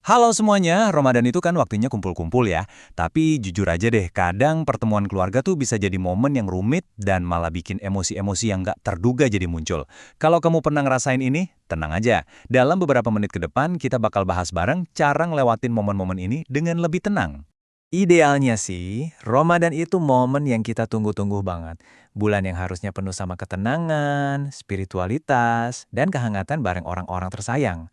Halo semuanya, Ramadan itu kan waktunya kumpul-kumpul ya. Tapi jujur aja deh, kadang pertemuan keluarga tuh bisa jadi momen yang rumit dan malah bikin emosi-emosi yang nggak terduga jadi muncul. Kalau kamu pernah ngerasain ini, tenang aja. Dalam beberapa menit ke depan, kita bakal bahas bareng cara ngelewatin momen-momen ini dengan lebih tenang. Idealnya sih, Ramadan itu momen yang kita tunggu-tunggu banget. Bulan yang harusnya penuh sama ketenangan, spiritualitas, dan kehangatan bareng orang-orang tersayang.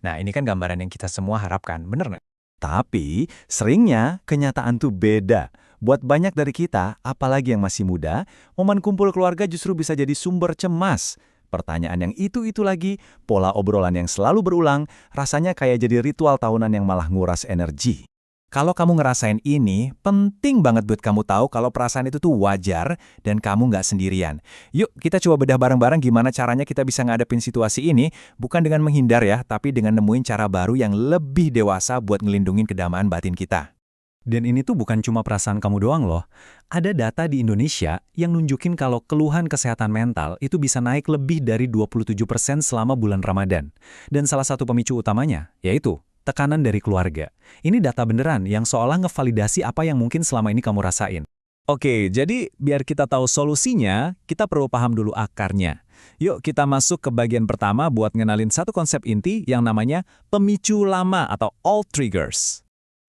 Nah, ini kan gambaran yang kita semua harapkan, bener nggak? Tapi, seringnya kenyataan tuh beda. Buat banyak dari kita, apalagi yang masih muda, momen kumpul keluarga justru bisa jadi sumber cemas. Pertanyaan yang itu-itu lagi, pola obrolan yang selalu berulang, rasanya kayak jadi ritual tahunan yang malah nguras energi. Kalau kamu ngerasain ini, penting banget buat kamu tahu kalau perasaan itu tuh wajar dan kamu nggak sendirian. Yuk, kita coba bedah bareng-bareng gimana caranya kita bisa ngadepin situasi ini, bukan dengan menghindar ya, tapi dengan nemuin cara baru yang lebih dewasa buat ngelindungin kedamaian batin kita. Dan ini tuh bukan cuma perasaan kamu doang loh. Ada data di Indonesia yang nunjukin kalau keluhan kesehatan mental itu bisa naik lebih dari 27% selama bulan Ramadan. Dan salah satu pemicu utamanya, yaitu tekanan dari keluarga. Ini data beneran yang seolah ngevalidasi apa yang mungkin selama ini kamu rasain. Oke, jadi biar kita tahu solusinya, kita perlu paham dulu akarnya. Yuk kita masuk ke bagian pertama buat ngenalin satu konsep inti yang namanya pemicu lama atau old triggers.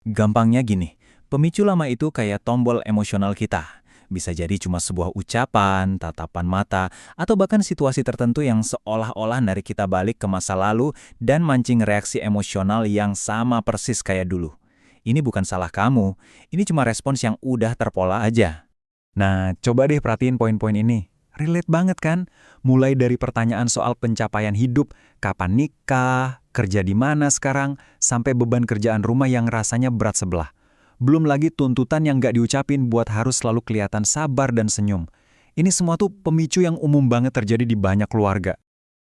Gampangnya gini, pemicu lama itu kayak tombol emosional kita. Bisa jadi cuma sebuah ucapan, tatapan mata, atau bahkan situasi tertentu yang seolah-olah narik kita balik ke masa lalu dan mancing reaksi emosional yang sama persis kayak dulu. Ini bukan salah kamu, ini cuma respons yang udah terpola aja. Nah, coba deh perhatiin poin-poin ini. Relate banget kan? Mulai dari pertanyaan soal pencapaian hidup, kapan nikah, kerja di mana sekarang, sampai beban kerjaan rumah yang rasanya berat sebelah. Belum lagi tuntutan yang nggak diucapin buat harus selalu kelihatan sabar dan senyum. Ini semua tuh pemicu yang umum banget terjadi di banyak keluarga.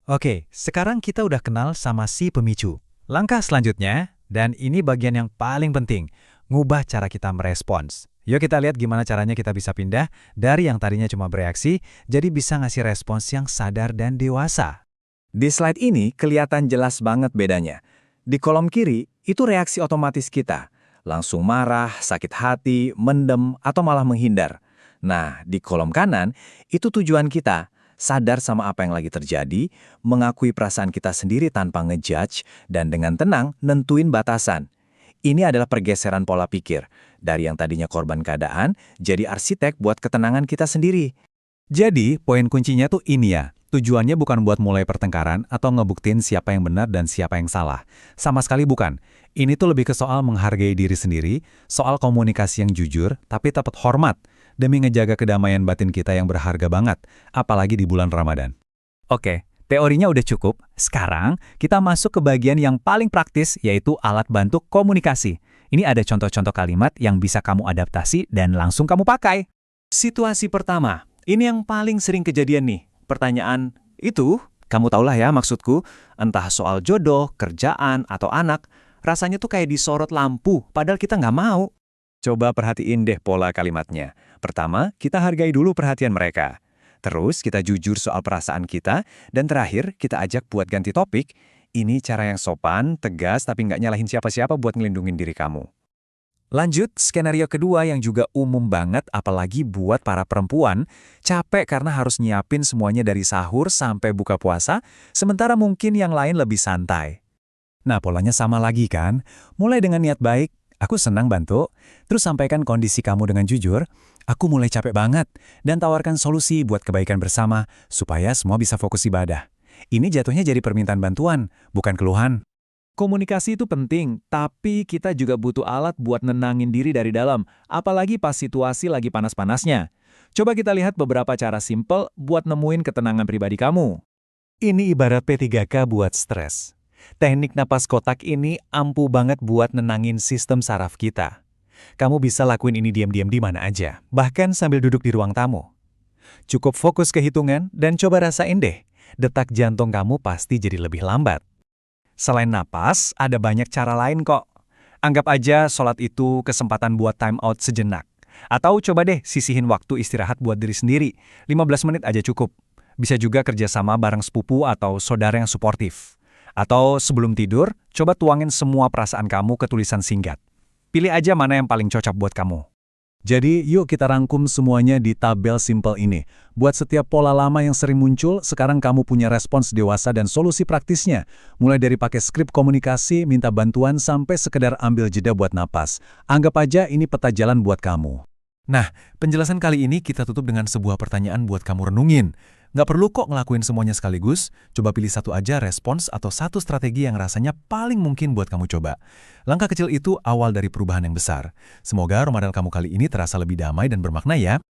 Oke, sekarang kita udah kenal sama si pemicu. Langkah selanjutnya, dan ini bagian yang paling penting, ngubah cara kita merespons. Yuk kita lihat gimana caranya kita bisa pindah dari yang tadinya cuma bereaksi, jadi bisa ngasih respons yang sadar dan dewasa. Di slide ini kelihatan jelas banget bedanya. Di kolom kiri, itu reaksi otomatis kita. Langsung marah, sakit hati, mendem, atau malah menghindar. Nah, di kolom kanan, itu tujuan kita. Sadar sama apa yang lagi terjadi, mengakui perasaan kita sendiri tanpa ngejudge, dan dengan tenang nentuin batasan. Ini adalah pergeseran pola pikir. Dari yang tadinya korban keadaan, jadi arsitek buat ketenangan kita sendiri. Jadi, poin kuncinya tuh ini ya. Tujuannya bukan buat mulai pertengkaran atau ngebuktiin siapa yang benar dan siapa yang salah. Sama sekali bukan. Ini tuh lebih ke soal menghargai diri sendiri, soal komunikasi yang jujur, tapi tetap hormat, demi ngejaga kedamaian batin kita yang berharga banget, apalagi di bulan Ramadan. Oke, teorinya udah cukup. Sekarang, kita masuk ke bagian yang paling praktis, yaitu alat bantu komunikasi. Ini ada contoh-contoh kalimat yang bisa kamu adaptasi dan langsung kamu pakai. Situasi pertama, ini yang paling sering kejadian nih. Pertanyaan itu, kamu tahulah ya maksudku, entah soal jodoh, kerjaan, atau anak, rasanya tuh kayak disorot lampu, padahal kita nggak mau. Coba perhatiin deh pola kalimatnya. Pertama, kita hargai dulu perhatian mereka. Terus, kita jujur soal perasaan kita, dan terakhir, kita ajak buat ganti topik. Ini cara yang sopan, tegas, tapi nggak nyalahin siapa-siapa buat ngelindungin diri kamu. Lanjut, skenario kedua yang juga umum banget, apalagi buat para perempuan, capek karena harus nyiapin semuanya dari sahur sampai buka puasa, sementara mungkin yang lain lebih santai. Nah, polanya sama lagi kan? Mulai dengan niat baik, aku senang bantu, terus sampaikan kondisi kamu dengan jujur, aku mulai capek banget, dan tawarkan solusi buat kebaikan bersama, supaya semua bisa fokus ibadah. Ini jatuhnya jadi permintaan bantuan, bukan keluhan. Komunikasi itu penting, tapi kita juga butuh alat buat nenangin diri dari dalam, apalagi pas situasi lagi panas-panasnya. Coba kita lihat beberapa cara simpel buat nemuin ketenangan pribadi kamu. Ini ibarat P3K buat stres. Teknik napas kotak ini ampuh banget buat nenangin sistem saraf kita. Kamu bisa lakuin ini diam-diam di mana aja, bahkan sambil duduk di ruang tamu. Cukup fokus ke hitungan dan coba rasain deh, detak jantung kamu pasti jadi lebih lambat. Selain napas, ada banyak cara lain kok. Anggap aja sholat itu kesempatan buat time out sejenak. Atau coba deh sisihin waktu istirahat buat diri sendiri. 15 menit aja cukup. Bisa juga kerjasama bareng sepupu atau saudara yang suportif. Atau sebelum tidur, coba tuangin semua perasaan kamu ke tulisan singkat. Pilih aja mana yang paling cocok buat kamu. Jadi, yuk kita rangkum semuanya di tabel simpel ini. Buat setiap pola lama yang sering muncul, sekarang kamu punya respons dewasa dan solusi praktisnya. Mulai dari pakai skrip komunikasi, minta bantuan, sampai sekedar ambil jeda buat napas. Anggap aja ini peta jalan buat kamu. Nah, penjelasan kali ini kita tutup dengan sebuah pertanyaan buat kamu renungin. Nggak perlu kok ngelakuin semuanya sekaligus, coba pilih satu aja respons atau satu strategi yang rasanya paling mungkin buat kamu coba. Langkah kecil itu awal dari perubahan yang besar. Semoga Ramadan kamu kali ini terasa lebih damai dan bermakna ya.